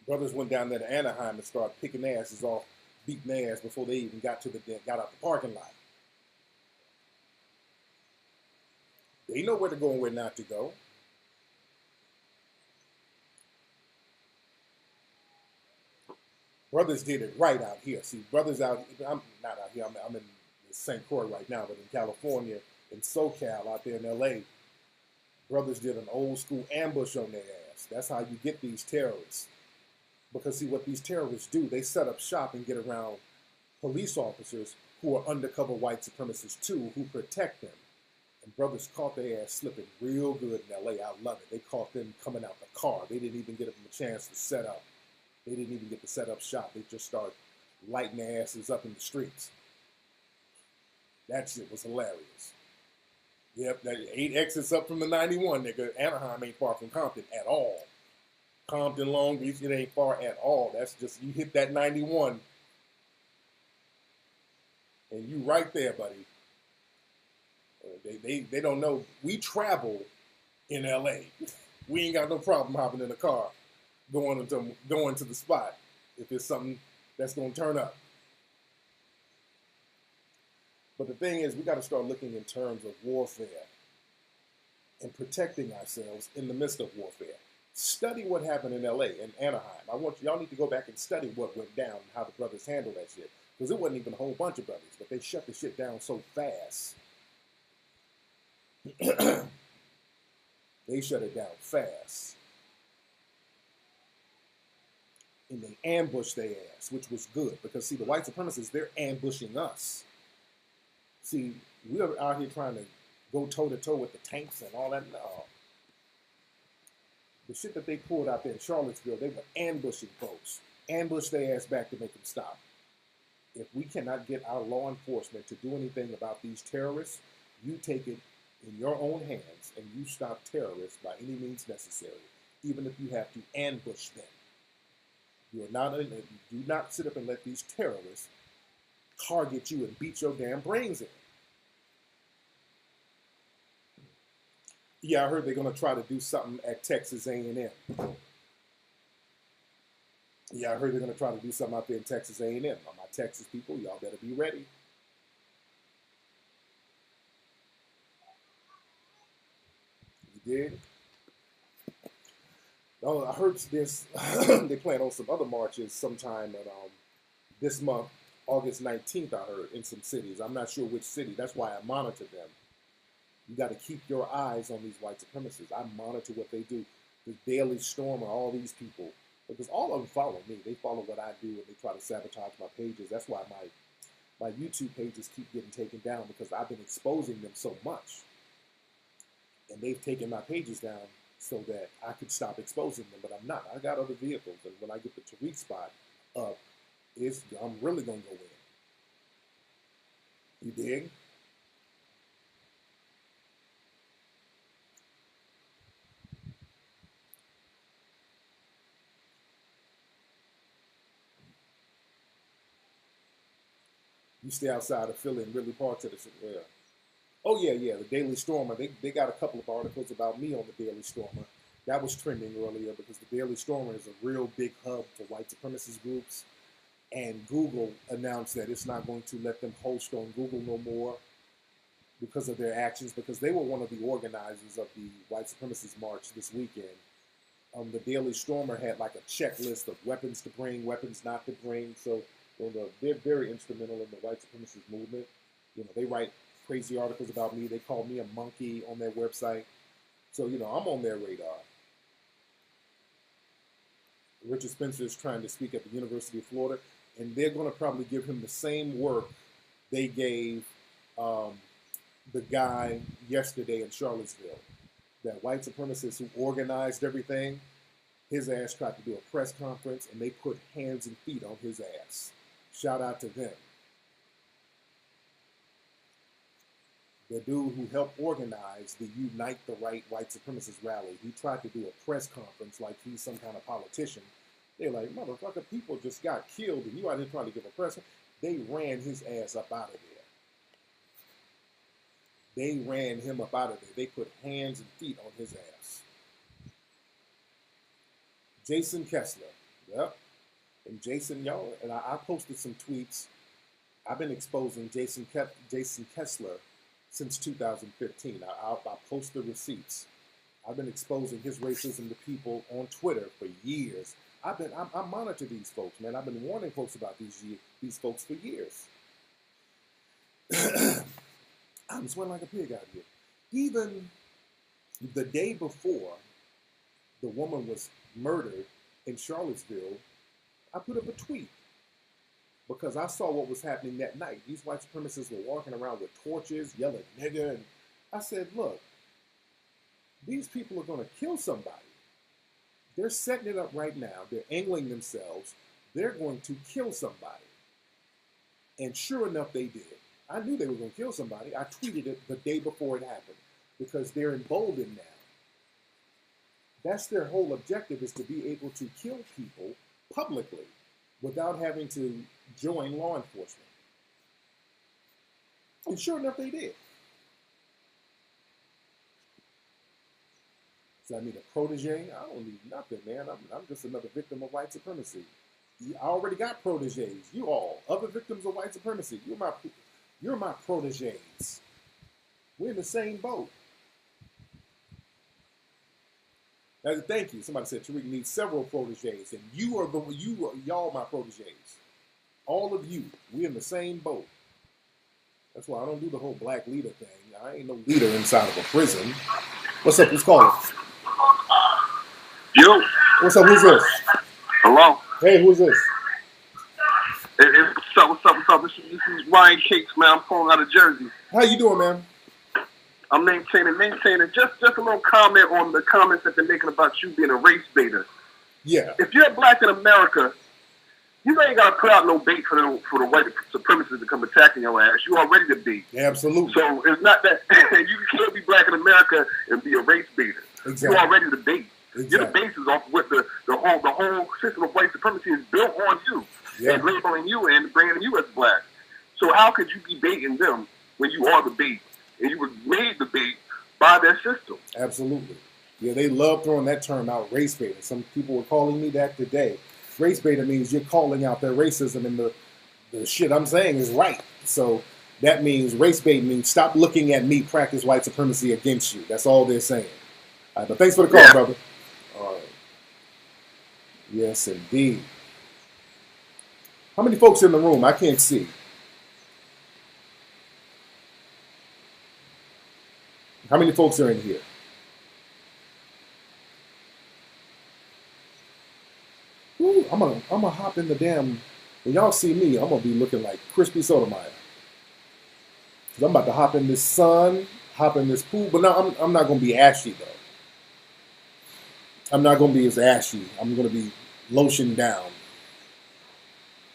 Speaker 3: Brothers went down there to Anaheim and started picking asses off, beating their ass before they even got out the parking lot. They know where to go and where not to go. Brothers did it right out here. See, brothers out, I'm not out here, I'm in St. Croix right now, but in California, in SoCal, out there in LA, brothers did an old school ambush on their ass. That's how you get these terrorists. Because see, what these terrorists do, they set up shop and get around police officers who are undercover white supremacists too, who protect them. And brothers caught their ass slipping real good in LA. I love it. They caught them coming out the car. They didn't even give them a chance to set up. They didn't even get to set up shop. They just started lighting their asses up in the streets. That shit was hilarious. Yep, that 8 exits up from the 91, nigga. Anaheim ain't far from Compton at all. Compton, Long Beach, it ain't far at all. That's just, you hit that 91, and you right there, buddy. They don't know. We travel in LA. We ain't got no problem hopping in a car, going to the spot if it's something that's gonna turn up. But the thing is, we got to start looking in terms of warfare and protecting ourselves in the midst of warfare. Study what happened in LA and Anaheim. I want y'all need to go back and study what went down and how the brothers handled that shit. Because it wasn't even a whole bunch of brothers, but they shut the shit down so fast. They shut it down fast. And they ambushed their ass, which was good. Because see, the white supremacists, they're ambushing us. See, we're out here trying to go toe-to-toe with the tanks and all that. No. The shit that they pulled out there in Charlottesville, they were ambushing folks. Ambushed their ass back to make them stop. If we cannot get our law enforcement to do anything about these terrorists, you take it in your own hands and you stop terrorists by any means necessary, even if you have to ambush them. You do not sit up and let these terrorists target you and beat your damn brains in. Yeah, I heard they're going to try to do something at Texas A&M. Yeah, I heard they're going to try to do something out there in Texas A&M. Now, my Texas people, y'all better be ready. You did? Oh, I heard this. They plan on some other marches sometime at this month, August 19th, I heard, in some cities. I'm not sure which city. That's why I monitor them. You got to keep your eyes on these white supremacists. I monitor what they do. The Daily Stormer, all these people. Because all of them follow me. They follow what I do and they try to sabotage my pages. That's why my YouTube pages keep getting taken down, because I've been exposing them so much. And they've taken my pages down so that I could stop exposing them, but I'm not. I got other vehicles. And when I get the Tariq spot up, I'm really going to go in. You dig? You stay outside of Philly and really parts of the city. Yeah. Oh, yeah. The Daily Stormer. They got a couple of articles about me on the Daily Stormer. That was trending earlier because the Daily Stormer is a real big hub for white supremacist groups. And Google announced that it's not going to let them host on Google no more because of their actions, because they were one of the organizers of the white supremacist march this weekend. The Daily Stormer had like a checklist of weapons to bring, weapons not to bring. So they're very instrumental in the white supremacist movement. You know, they write crazy articles about me. They call me a monkey on their website. So, you know, I'm on their radar. Richard Spencer is trying to speak at the University of Florida, and they're going to probably give him the same work they gave the guy yesterday in Charlottesville. That white supremacist who organized everything, his ass tried to do a press conference, and they put hands and feet on his ass. Shout out to them. The dude who helped organize the Unite the Right white supremacist rally, he tried to do a press conference like he's some kind of politician. They're like, motherfucker, people just got killed and you out here trying to give a press. They ran his ass up out of there. They ran him up out of there. They put hands and feet on his ass. Jason Kessler. Yep. And Jason, y'all, and I posted some tweets. I've been exposing Jason Kessler since 2015. I post the receipts. I've been exposing his racism to people on Twitter for years. I monitor these folks, man. I've been warning folks about these folks for years. I'm sweating like a pig out here. Even the day before the woman was murdered in Charlottesville, I put up a tweet because I saw what was happening that night. These white supremacists were walking around with torches, yelling nigger, and I said, look, these people are going to kill somebody. They're setting it up right now. They're angling themselves. They're going to kill somebody. And sure enough, they did. I knew they were going to kill somebody. I tweeted it the day before it happened because they're emboldened now. That's their whole objective, is to be able to kill people publicly without having to join law enforcement. And sure enough, they did. So I mean, a protege? I don't need nothing, man. I'm just another victim of white supremacy. I already got proteges. You all, other victims of white supremacy. You're my proteges. We're in the same boat. Thank you. Somebody said Tariq needs several proteges, and y'all my proteges. All of you, we're in the same boat. That's why I don't do the whole black leader thing. I ain't no leader inside of a prison. What's up? Who's calling?
Speaker 4: Yo.
Speaker 3: What's up? Who's this?
Speaker 4: Hello.
Speaker 3: Hey, who's this?
Speaker 4: What's up? This is Ryan Cakes, man. I'm calling out of Jersey.
Speaker 3: How you doing, man?
Speaker 4: I'm maintaining. Just a little comment on the comments that they're making about you being a race baiter.
Speaker 3: Yeah.
Speaker 4: If you're black in America, you ain't got to put out no bait for the white supremacists to come attacking your ass. You already the bait.
Speaker 3: Yeah, absolutely.
Speaker 4: So it's not that you can't be black in America and be a race baiter.
Speaker 3: Exactly.
Speaker 4: You're already the bait.
Speaker 3: Exactly.
Speaker 4: You're the basis off what the whole system of white supremacy is built on you.
Speaker 3: Yeah.
Speaker 4: And labeling you and branding you as black. So how could you be baiting them when you are the bait? And you were made the bait by their system.
Speaker 3: Absolutely. Yeah, they love throwing that term out, race baiter. Some people were calling me that today. Race baiter means you're calling out their racism, and the shit I'm saying is right. So that means race bait means stop looking at me practice white supremacy against you. That's all they're saying. All right, but thanks for the call, brother. All right. Yes, indeed. How many folks in the room? I can't see. How many folks are in here? Ooh, I'm gonna hop in the damn. When y'all see me, I'm gonna be looking like Crispy Sotomayor. Cause I'm about to hop in this sun, hop in this pool. But no, I'm not gonna be ashy though. I'm not gonna be as ashy. I'm gonna be lotioned down.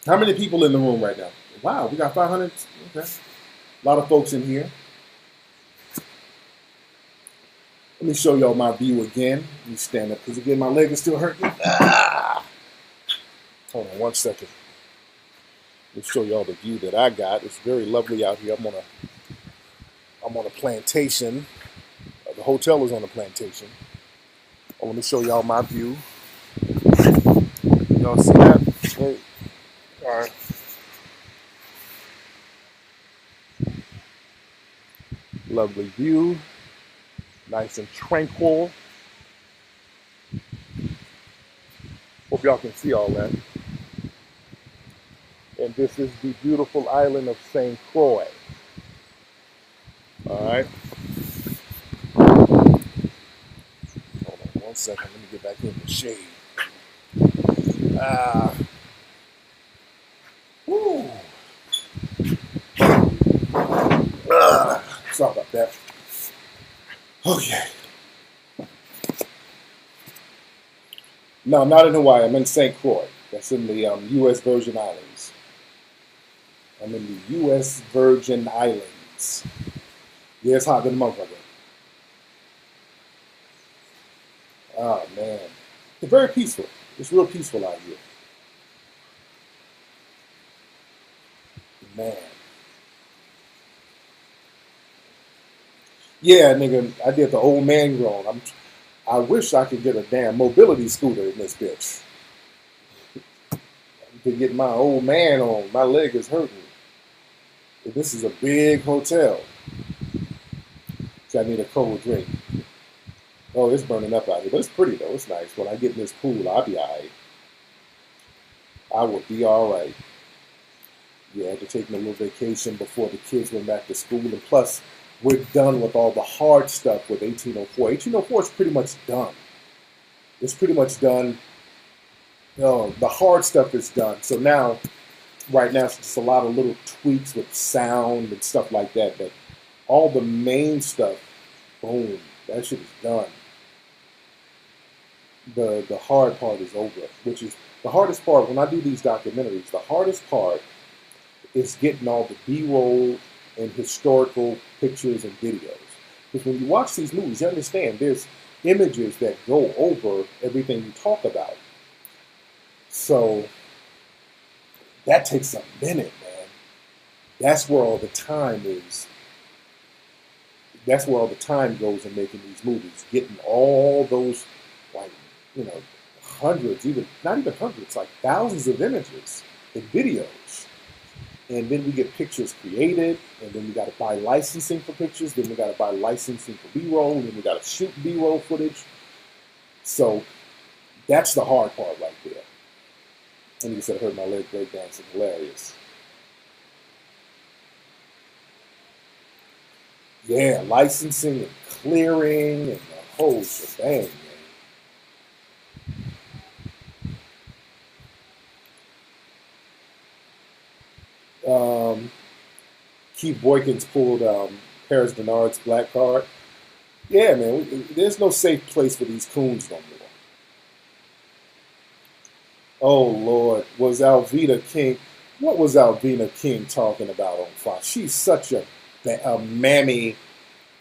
Speaker 3: How many people in the room right now? Wow, we got 500. Okay, a lot of folks in here. Let me show y'all my view again. Let me stand up because again my leg is still hurting. Hold on 1 second. Let me show y'all the view that I got. It's very lovely out here. I'm on a plantation. The hotel is on a plantation. Oh, let me show y'all my view. Y'all see that? Wait. All right. Lovely view. Nice and tranquil. Hope y'all can see all that. And this is the beautiful island of St. Croix. All right. Hold on 1 second. Let me get back in the shade. Woo. Sorry about that. Okay. No, I'm not in Hawaii. I'm in St. Croix. That's in the U.S. Virgin Islands. I'm in the U.S. Virgin Islands. Yeah, it's hot than a motherfucker. Oh, man. It's very peaceful. It's real peaceful out here. Man. Yeah, nigga, I did the old man groan. I wish I could get a damn mobility scooter in this bitch to get my old man on. My leg is hurting. But this is a big hotel. So I need a cold drink. Oh, it's burning up out here. But it's pretty, though. It's nice. When I get in this pool, I'll be all right. I will be all right. Yeah, I had to take me a little vacation before the kids went back to school. And plus, we're done with all the hard stuff with 1804. 1804 is pretty much done. It's pretty much done. The hard stuff is done. So now, right now, it's just a lot of little tweaks with sound and stuff like that. But all the main stuff, boom, that shit is done. The hard part is over, which is the hardest part. When I do these documentaries, the hardest part is getting all the B-roll and historical pictures and videos. Because when you watch these movies, you understand there's images that go over everything you talk about. So that takes a minute, man. That's where all the time is. That's where all the time goes in making these movies, getting all those, like, hundreds, not even hundreds, like thousands of images and videos. And then we get pictures created, and then we got to buy licensing for pictures, then we got to buy licensing for B-roll, and then we got to shoot B-roll footage. So that's the hard part right there. And you said, I heard my leg breakdancing, hilarious. Yeah, licensing and clearing and the whole shebang, man. Keith Boykins pulled Paris Denard's black card. Yeah, man, there's no safe place for these coons no more. Oh, Lord, was Alveda King, what was Alveda King talking about on Fox? She's such a mammy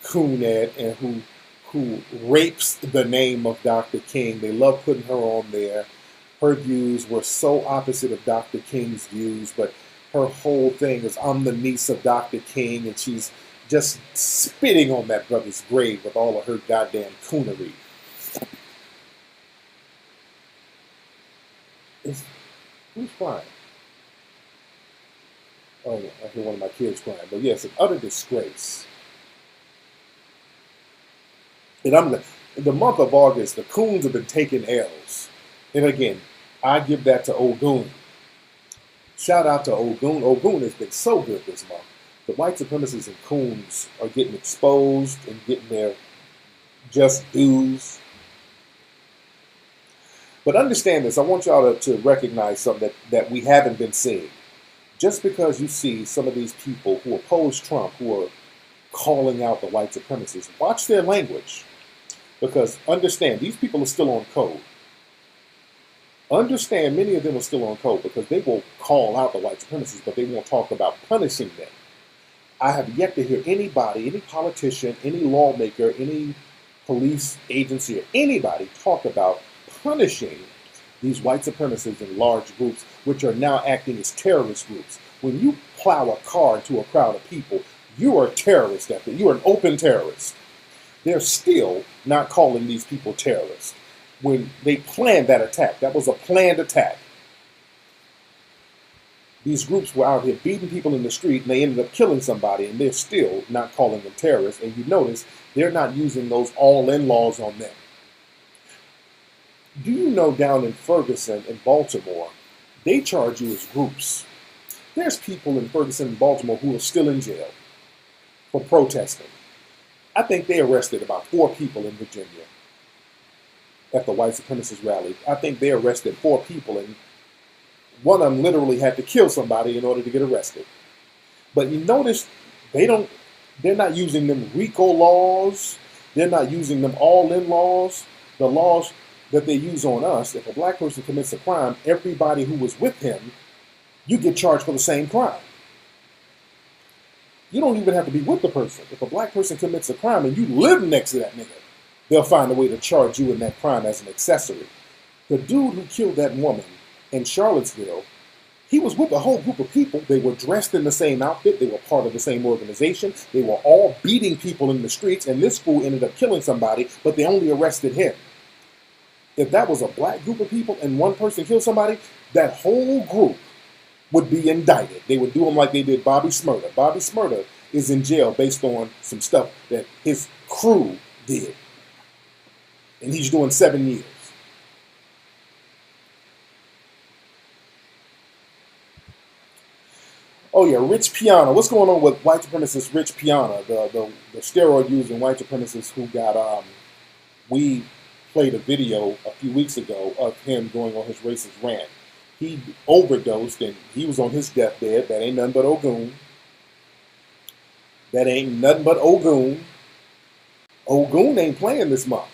Speaker 3: coonette and who rapes the name of Dr. King. They love putting her on there. Her views were so opposite of Dr. King's views, but her whole thing is, I'm the niece of Dr. King, and she's just spitting on that brother's grave with all of her goddamn coonery. Who's crying? Oh, I hear one of my kids crying. But yes, an utter disgrace. And in the month of August, the coons have been taking L's. And again, I give that to Ogun. Shout out to Ogun. Ogun has been so good this month. The white supremacists and coons are getting exposed and getting their just dues. But understand this. I want y'all to recognize something that we haven't been seeing. Just because you see some of these people who oppose Trump, who are calling out the white supremacists, watch their language. Because understand, these people are still on code. Understand, many of them are still on code because they will call out the white supremacists, but they won't talk about punishing them. I have yet to hear anybody, any politician, any lawmaker, any police agency, or anybody talk about punishing these white supremacists in large groups, which are now acting as terrorist groups. When you plow a car into a crowd of people, you are a terrorist. You are an open terrorist. They're still not calling these people terrorists. When they planned that attack, that was a planned attack. These groups were out here beating people in the street, and they ended up killing somebody, and they're still not calling them terrorists. And you notice they're not using those all-in laws on them. Do you know down in Ferguson, in Baltimore, they charge you as groups? There's people in Ferguson and Baltimore who are still in jail for protesting. I think they arrested about 4 people in Virginia at the white supremacist rally. I think they arrested 4 people, and one of them literally had to kill somebody in order to get arrested. But you notice they're not using them RICO laws. They're not using them all-in laws. The laws that they use on us, if a black person commits a crime, everybody who was with him, you get charged for the same crime. You don't even have to be with the person. If a black person commits a crime and you live next to that nigga, they'll find a way to charge you in that crime as an accessory. The dude who killed that woman in Charlottesville, he was with a whole group of people. They were dressed in the same outfit. They were part of the same organization. They were all beating people in the streets, and this fool ended up killing somebody, but they only arrested him. If that was a black group of people and one person killed somebody, that whole group would be indicted. They would do him like they did Bobby Smurda. Bobby Smurda is in jail based on some stuff that his crew did. And he's doing 7 years. Oh yeah, Rich Piana. What's going on with white supremacist Rich Piana, the steroid using white supremacist who got we played a video a few weeks ago of him going on his racist rant. He overdosed and he was on his deathbed. That ain't nothing but Ogun. That ain't nothing but Ogun. Ogun ain't playing this month.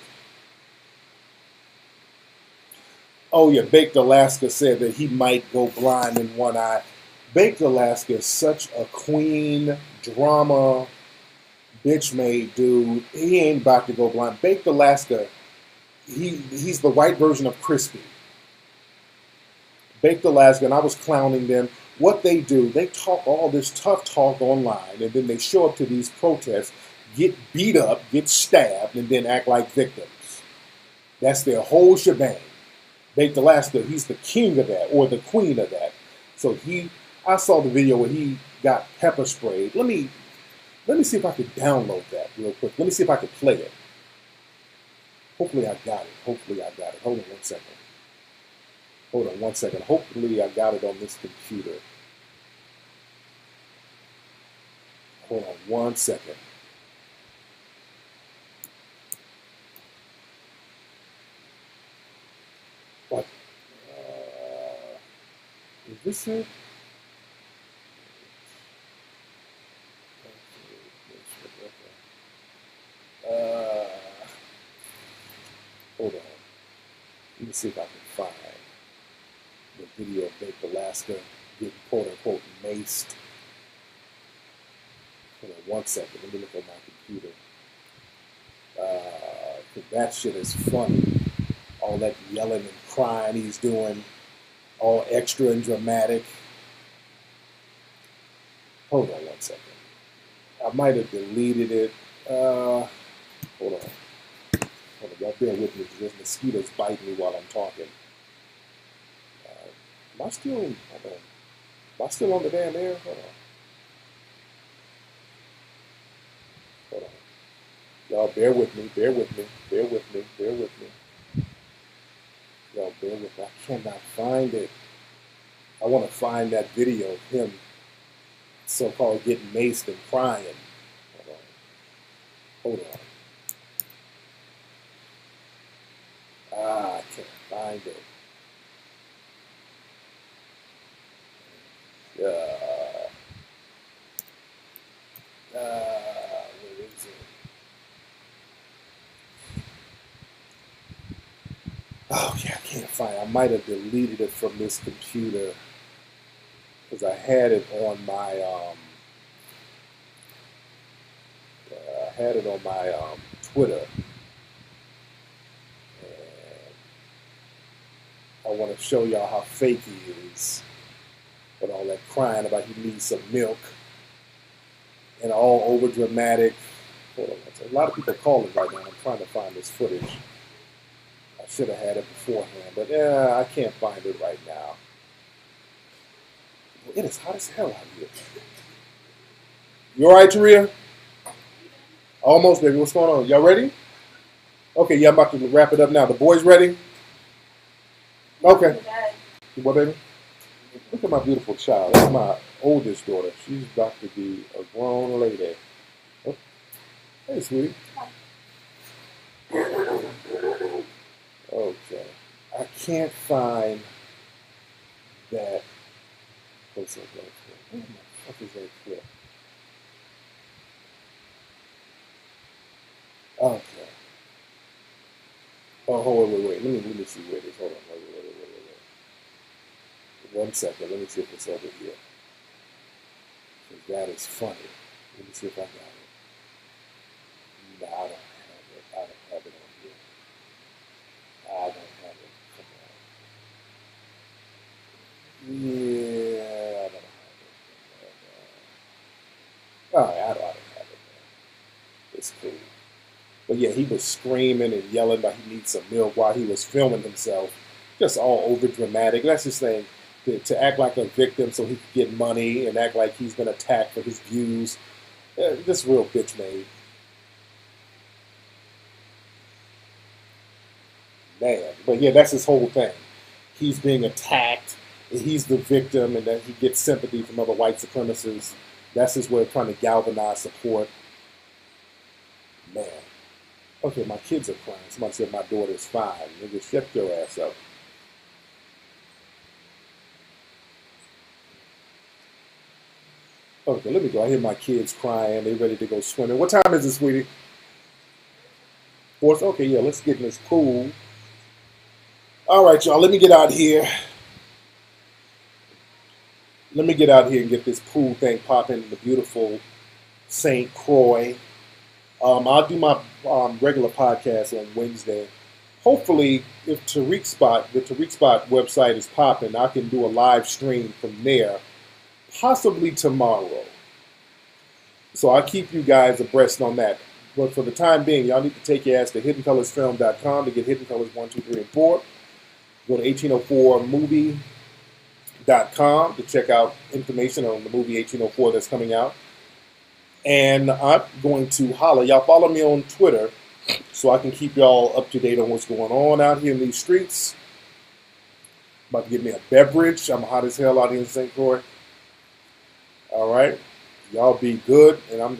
Speaker 3: Oh yeah, Baked Alaska said that he might go blind in one eye. Baked Alaska is such a queen, drama, bitch-made dude. He ain't about to go blind. Baked Alaska, he's the white version of Crispy. Baked Alaska, and I was clowning them. What they do, they talk all this tough talk online, and then they show up to these protests, get beat up, get stabbed, and then act like victims. That's their whole shebang. Baked Alaska, he's the king of that, or the queen of that. So I saw the video where he got pepper sprayed. Let me see if I could download that real quick. Let me see if I could play it. Hopefully I got it. Hopefully I got it. Hold on 1 second. Hold on 1 second. Hopefully I got it on this computer. Hold on 1 second. What? Is this it? Hold on. Let me see if I can find the video of Baked Alaska getting quote unquote maced. Hold on 1 second. Let me look at my computer. That shit is funny. All that yelling and crying he's doing, all extra and dramatic. Hold on 1 second. I might have deleted it. Hold on. Hold on, y'all bear with me because there's mosquitoes biting me while I'm talking. Am I still, hold on. Am I still on the damn air? Hold on. Hold on. Y'all bear with me, bear with me, bear with me, bear with me. Y'all bear with me. I cannot find it. I want to find that video of him so-called getting maced and crying. Hold on. Hold on. I can't find it. Where is it? Oh yeah, I can't find it. I might have deleted it from this computer because I had it on my Twitter. I want to show y'all how fake he is. With all that crying about he needs some milk. And all over dramatic. Hold on. A lot of people calling right now. I'm trying to find this footage. I should have had it beforehand. But I can't find it right now. It is hot as hell out here. You alright, Taria? Almost, baby. What's going on? Y'all ready? Okay, yeah, I'm about to wrap it up now. The boys ready? Okay. What, baby? Look at my beautiful child. That's my oldest daughter. She's about to be a grown lady. Oh. Hey, sweetie. Okay. I can't find that. What's that clip? Where the fuck is that clip? Okay. Oh, hold on, wait. Let me see where it is. Hold on. Wait. 1 second. Let me see if it's over here. That is funny. Let me see if I got it. No, I don't have it. I don't have it on here. I don't have it. Come on. All right, I don't have it, man. It's cool. But yeah, he was screaming and yelling like he needs some milk while he was filming himself. Just all over dramatic. That's his thing. To act like a victim so he could get money and act like he's been attacked for his views. This real bitch made. Man. But yeah, that's his whole thing. He's being attacked, and he's the victim, and then he gets sympathy from other white supremacists. That's his way of trying to galvanize support. Man. Okay, my kids are crying. Somebody said my daughter's 5. Nigga, shut your ass up. Okay, let me go. I hear my kids crying. They ready to go swimming. What time is it, sweetie? 4? Okay, yeah, let's get in this pool. All right, y'all, let me get out here. Let me get out here and get this pool thing popping in the beautiful St. Croix. I'll do my regular podcast on Wednesday. Hopefully, if the Tariq Spot website is popping, I can do a live stream from there, possibly tomorrow. So I'll keep you guys abreast on that. But for the time being, y'all need to take your ass to hiddencolorsfilm.com to get Hidden Colors 1, 2, 3, and 4. Go to 1804movie.com to check out information on the movie 1804 that's coming out. And I'm going to holler. Y'all follow me on Twitter so I can keep y'all up to date on what's going on out here in these streets. About to get me a beverage. I'm hot as hell out here in St. Croix. All right. Y'all be good, and I'm going